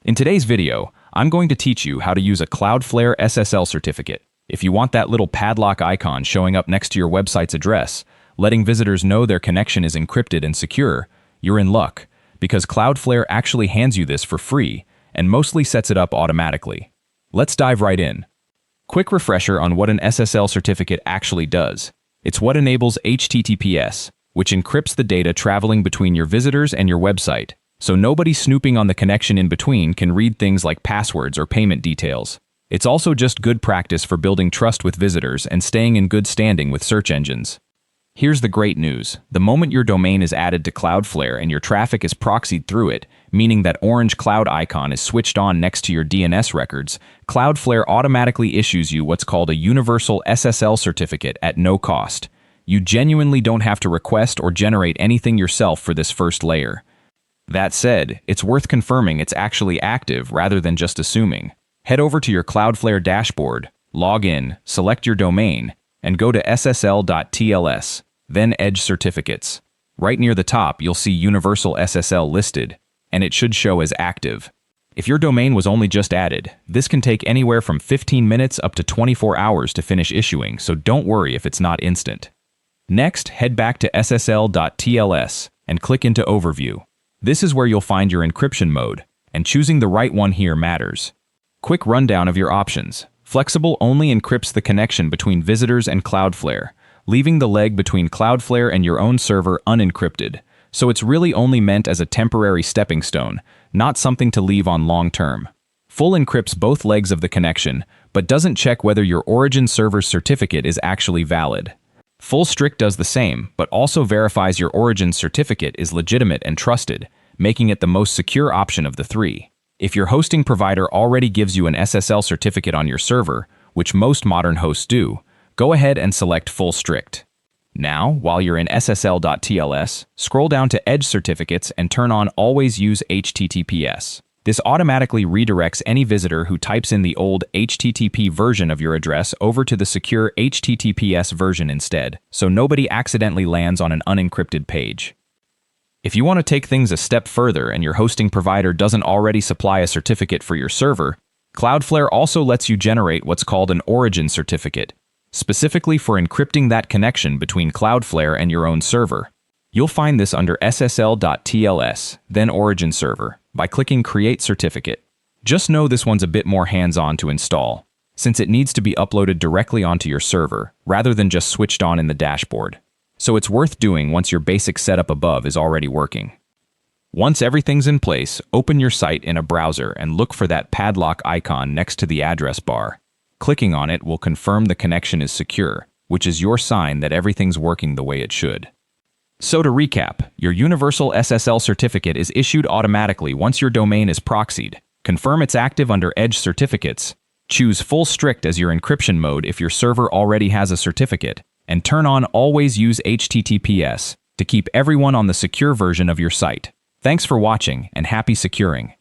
In today's video, I'm going to teach you how to use a Cloudflare SSL certificate. If you want that little padlock icon showing up next to your website's address, letting visitors know their connection is encrypted and secure, you're in luck, because Cloudflare actually hands you this for free and mostly sets it up automatically. Let's dive right in. Quick refresher on what an SSL certificate actually does. It's what enables HTTPS, which encrypts the data traveling between your visitors and your website, so nobody snooping on the connection in between can read things like passwords or payment details. It's also just good practice for building trust with visitors and staying in good standing with search engines. Here's the great news. The moment your domain is added to Cloudflare and your traffic is proxied through it, meaning that orange cloud icon is switched on next to your DNS records, Cloudflare automatically issues you what's called a universal SSL certificate at no cost. You genuinely don't have to request or generate anything yourself for this first layer. That said, it's worth confirming it's actually active rather than just assuming. Head over to your Cloudflare dashboard, log in, select your domain, and go to ssl.tls, then Edge Certificates. Right near the top, you'll see Universal SSL listed, and it should show as active. If your domain was only just added, this can take anywhere from 15 minutes up to 24 hours to finish issuing, so don't worry if it's not instant. Next, head back to ssl.tls and click into Overview. This is where you'll find your encryption mode, and choosing the right one here matters. Quick rundown of your options. Flexible only encrypts the connection between visitors and Cloudflare, leaving the leg between Cloudflare and your own server unencrypted, so it's really only meant as a temporary stepping stone, not something to leave on long term. Full encrypts both legs of the connection, but doesn't check whether your origin server's certificate is actually valid. Full strict does the same, but also verifies your origin certificate is legitimate and trusted, making it the most secure option of the three. If your hosting provider already gives you an SSL certificate on your server, which most modern hosts do, go ahead and select Full Strict. Now, while you're in ssl.tls, scroll down to Edge Certificates and turn on Always Use HTTPS. This automatically redirects any visitor who types in the old HTTP version of your address over to the secure HTTPS version instead, so nobody accidentally lands on an unencrypted page. If you want to take things a step further and your hosting provider doesn't already supply a certificate for your server, Cloudflare also lets you generate what's called an origin certificate, specifically for encrypting that connection between Cloudflare and your own server. You'll find this under ssl.tls, then Origin Server, by clicking Create Certificate. Just know this one's a bit more hands-on to install, since it needs to be uploaded directly onto your server, rather than just switched on in the dashboard. So it's worth doing once your basic setup above is already working. Once everything's in place, open your site in a browser and look for that padlock icon next to the address bar. Clicking on it will confirm the connection is secure, which is your sign that everything's working the way it should. So to recap, your Universal SSL certificate is issued automatically once your domain is proxied. Confirm it's active under Edge Certificates. Choose Full Strict as your encryption mode if your server already has a certificate, and turn on Always Use HTTPS to keep everyone on the secure version of your site. Thanks for watching and happy securing.